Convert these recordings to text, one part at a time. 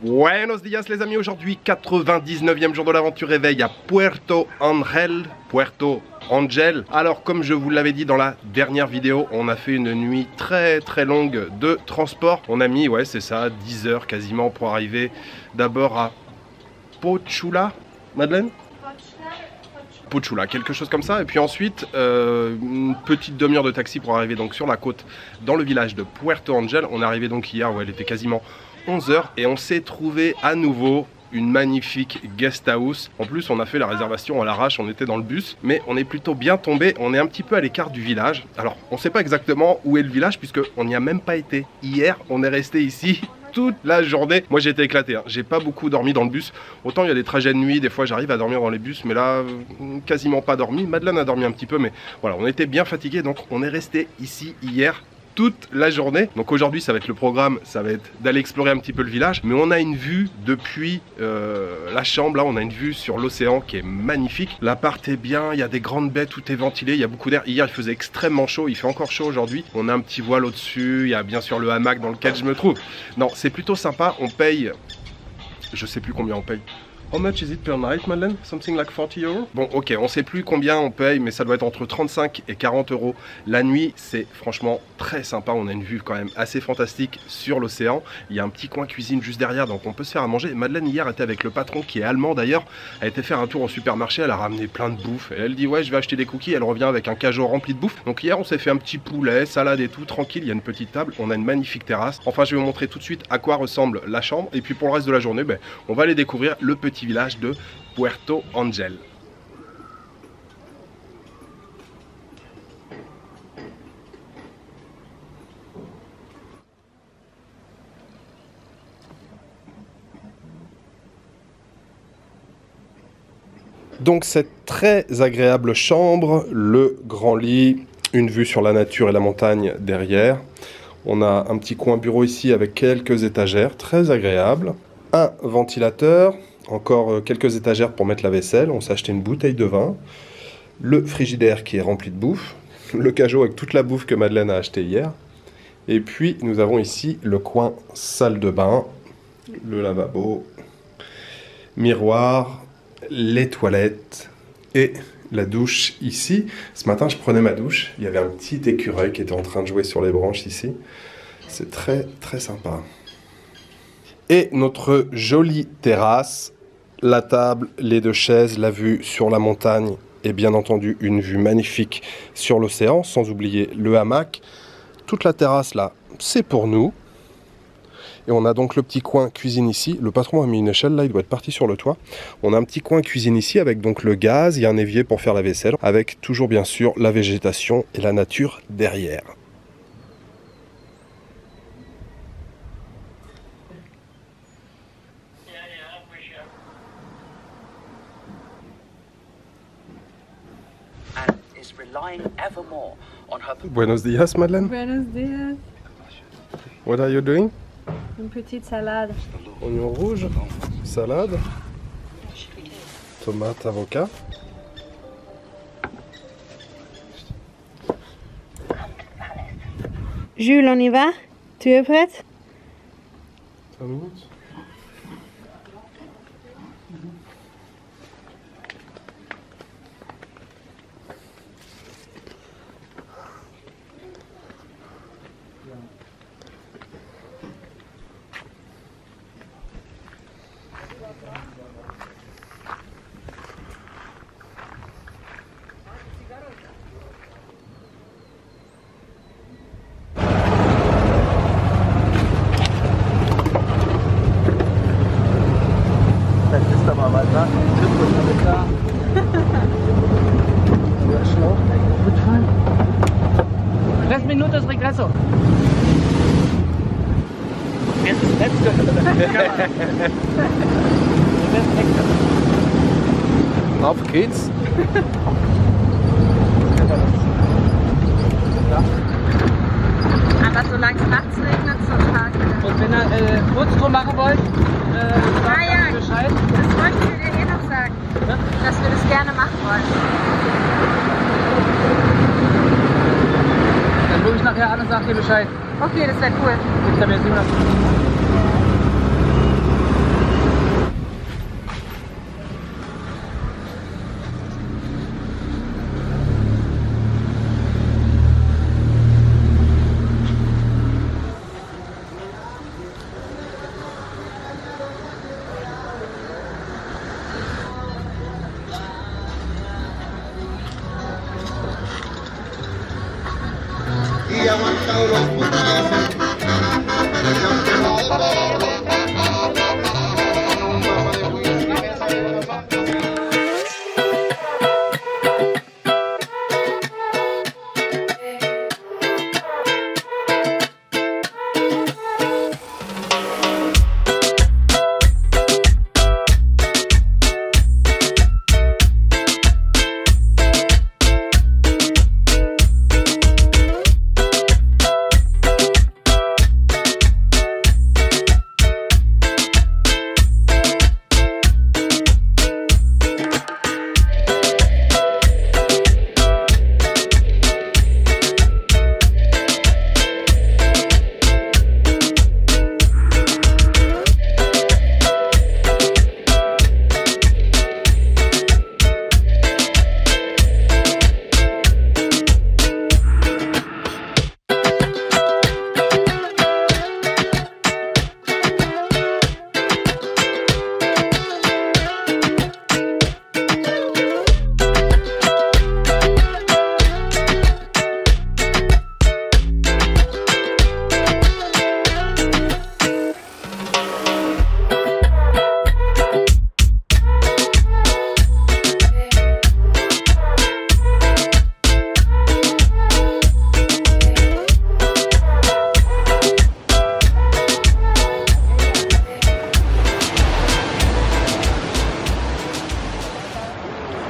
Buenos días les amis, aujourd'hui 99e jour de l'aventure réveil à Puerto Angel. Alors comme je vous l'avais dit dans la dernière vidéo, on a fait une nuit très longue de transport. On a mis, ouais c'est ça, 10 heures quasiment pour arriver d'abord à Pochula, Madeleine ? Pochula, quelque chose comme ça, et puis ensuite une petite demi-heure de taxi pour arriver donc sur la côte dans le village de Puerto Angel. On est arrivé donc hier, ouais, il était quasiment 11 h et on s'est trouvé à nouveau une magnifique guest house. En plus on a fait la réservation à l'arrache, on était dans le bus, mais on est plutôt bien tombé. On est un petit peu à l'écart du village. Alors on sait pas exactement où est le village puisque on n'y a même pas été. Hier on est resté ici toute la journée. Moi j'ai été éclaté, hein. J'ai pas beaucoup dormi dans le bus. Autant il y a des trajets de nuit, des fois j'arrive à dormir dans les bus, mais là quasiment pas dormi. Madeleine a dormi un petit peu, mais voilà, on était bien fatigué, donc on est resté ici hier toute la journée. Donc aujourd'hui ça va être le programme, ça va être d'aller explorer un petit peu le village, mais on a une vue depuis la chambre, là on a une vue sur l'océan qui est magnifique. L'appart est bien, il y a des grandes baies, tout est ventilé, il y a beaucoup d'air. Hier il faisait extrêmement chaud, il fait encore chaud aujourd'hui. On a un petit voile au-dessus, il y a bien sûr le hamac dans lequel je me trouve. Non, c'est plutôt sympa, on paye, je sais plus combien on paye. How much is it per night, Madeleine? Something like 40 €? Bon, ok, on sait plus combien on paye, mais ça doit être entre 35 et 40 € la nuit. C'est franchement très sympa. On a une vue quand même assez fantastique sur l'océan. Il y a un petit coin cuisine juste derrière, donc on peut se faire à manger. Madeleine, hier, était avec le patron qui est allemand d'ailleurs. Elle a été faire un tour au supermarché, elle a ramené plein de bouffe. Et elle dit, ouais, je vais acheter des cookies. Elle revient avec un cajot rempli de bouffe. Donc hier, on s'est fait un petit poulet, salade et tout, tranquille. Il y a une petite table, on a une magnifique terrasse. Enfin, je vais vous montrer tout de suite à quoi ressemble la chambre. Et puis pour le reste de la journée, ben, on va aller découvrir le petit village de Puerto Angel. Donc cette très agréable chambre, le grand lit, une vue sur la nature et la montagne derrière. On a un petit coin bureau ici avec quelques étagères, très agréable. Un ventilateur, encore quelques étagères pour mettre la vaisselle. On s'est acheté une bouteille de vin. Le frigidaire qui est rempli de bouffe. Le cajot avec toute la bouffe que Madeleine a acheté hier. Et puis nous avons ici le coin salle de bain, le lavabo, miroir, les toilettes et la douche ici. Ce matin je prenais ma douche, il y avait un petit écureuil qui était en train de jouer sur les branches ici. C'est très sympa. Et notre jolie terrasse, la table, les deux chaises, la vue sur la montagne et bien entendu une vue magnifique sur l'océan, sans oublier le hamac. Toute la terrasse là, c'est pour nous. Et on a donc le petit coin cuisine ici. Le patron a mis une échelle là, il doit être parti sur le toit. On a un petit coin cuisine ici avec donc le gaz, il y a un évier pour faire la vaisselle, avec toujours bien sûr la végétation et la nature derrière. Buenos días, Madeleine. Buenos días. What are you doing? Une petite salade. Oignon rouge, salade, tomate, avocat. Jules, on y va? Tu es prête? 5 minutes. Minutos regreso. Auf geht's. Aber solange es nachts regnet, so stark. Und wenn ihr Kurztour machen wollt, ja, Bescheid. Das wollten wir dir eh noch sagen, Ja? dass wir das gerne machen wollen. Dann rufe ich nachher an und sag dir Bescheid. Okay, das wäre cool. Gibt's da mehr 700?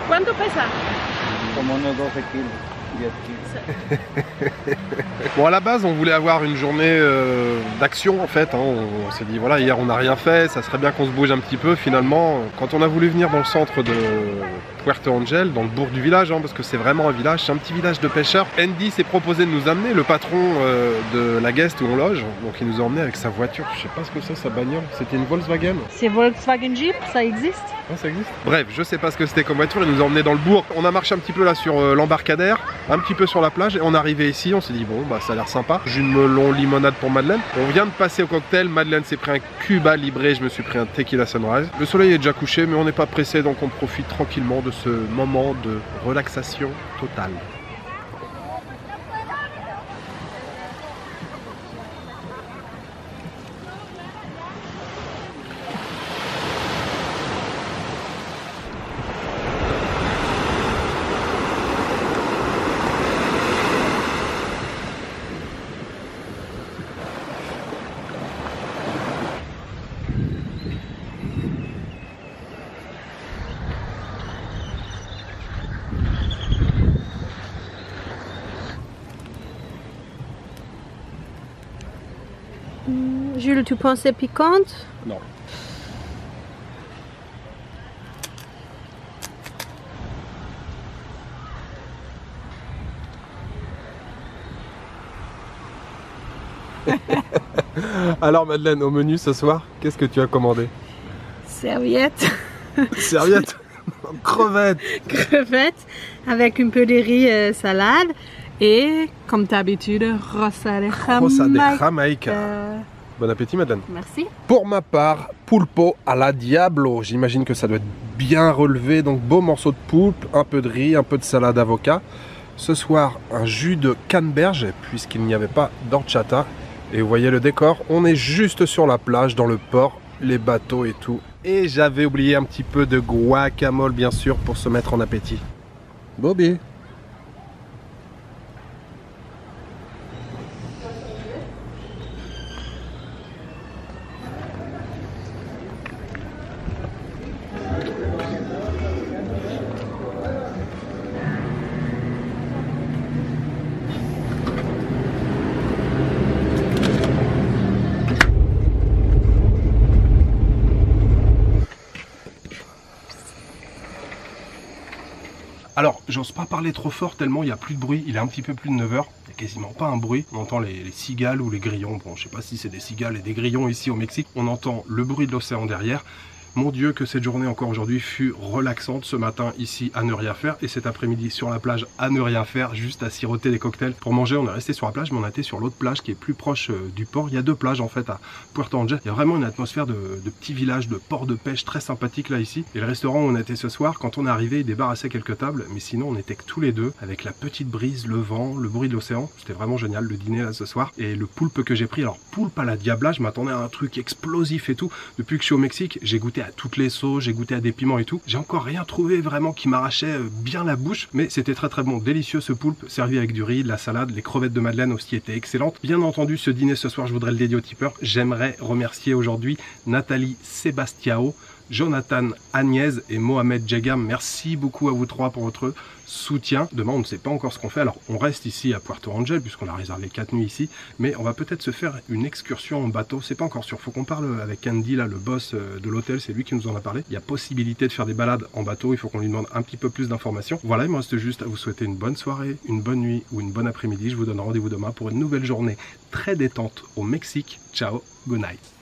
¿Cuánto pesa? Como unos 12 kilos, 10 kilos. Bon, à la base, on voulait avoir une journée d'action en fait. Hein. On s'est dit, voilà, hier on n'a rien fait, ça serait bien qu'on se bouge un petit peu. Finalement, quand on a voulu venir dans le centre de Puerto Angel, dans le bourg du village, hein, parce que c'est vraiment un village, c'est un petit village de pêcheurs. Andy s'est proposé de nous amener, le patron de la guest où on loge. Donc il nous a emmené avec sa voiture. Je sais pas ce que c'est, sa bagnole. C'était une Volkswagen. C'est Volkswagen Jeep, ça existe? Ah, ça existe. Bref, je sais pas ce que c'était comme voiture. Il nous a emmené dans le bourg. On a marché un petit peu là sur l'embarcadère, un petit peu sur la plage, et on est arrivé ici. On s'est dit bon, bah ça a l'air sympa. Jus de melon, limonade pour Madeleine. On vient de passer au cocktail. Madeleine s'est pris un Cuba Libre, je me suis pris un Tequila Sunrise. Le soleil est déjà couché, mais on n'est pas pressé, donc on profite tranquillement de ce moment de relaxation totale. Jules, tu pensais piquante? Non. Alors Madeleine, au menu ce soir, qu'est-ce que tu as commandé? Serviette. Serviette. Crevettes. Crevettes avec un peu de riz salade et comme d'habitude rosa de Jamaïque. Rosa de Jamaïque. Bon appétit Madeleine. Merci. Pour ma part, pulpo à la Diablo. J'imagine que ça doit être bien relevé. Donc beau morceau de poulpe, un peu de riz, un peu de salade d'avocat. Ce soir, un jus de canneberge puisqu'il n'y avait pas d'horchata. Et vous voyez le décor, on est juste sur la plage, dans le port, les bateaux et tout. Et j'avais oublié un petit peu de guacamole bien sûr pour se mettre en appétit. Bobby. Alors, j'ose pas parler trop fort tellement il n'y a plus de bruit, il est un petit peu plus de 9 h, il n'y a quasiment pas un bruit. On entend les cigales ou les grillons, bon je sais pas si c'est des cigales et des grillons ici au Mexique. On entend le bruit de l'océan derrière Mon Dieu, que cette journée encore aujourd'hui fut relaxante. Ce matin ici à ne rien faire et cet après-midi sur la plage à ne rien faire, juste à siroter des cocktails. Pour manger, on est resté sur la plage, mais on a été sur l'autre plage qui est plus proche du port. Il y a deux plages en fait à Puerto Angel. Il y a vraiment une atmosphère de petit village, de port de pêche très sympathique là ici. Et le restaurant où on était ce soir, quand on est arrivé, il débarrassait quelques tables, mais sinon on était que tous les deux avec la petite brise, le vent, le bruit de l'océan. C'était vraiment génial le dîner là ce soir. Et le poulpe que j'ai pris, alors poulpe à la Diabla, je m'attendais à un truc explosif et tout. Depuis que je suis au Mexique, j'ai goûté à toutes les sauces, j'ai goûté à des piments et tout. J'ai encore rien trouvé vraiment qui m'arrachait bien la bouche, mais c'était très très bon, délicieux ce poulpe, servi avec du riz, de la salade, les crevettes de Madeleine aussi étaient excellentes. Bien entendu, ce dîner ce soir, je voudrais le dédier aux tipeurs. J'aimerais remercier aujourd'hui Nathalie Sebastiao, Jonathan Agnès et Mohamed Djegam. Merci beaucoup à vous trois pour votre soutien. Demain, on ne sait pas encore ce qu'on fait. Alors, on reste ici à Puerto Angel puisqu'on a réservé 4 nuits ici, mais on va peut-être se faire une excursion en bateau. C'est pas encore sûr. Faut qu'on parle avec Andy, là, le boss de l'hôtel. C'est lui qui nous en a parlé. Il y a possibilité de faire des balades en bateau. Il faut qu'on lui demande un petit peu plus d'informations. Voilà, il me reste juste à vous souhaiter une bonne soirée, une bonne nuit ou une bonne après-midi. Je vous donne rendez-vous demain pour une nouvelle journée très détente au Mexique. Ciao, good night.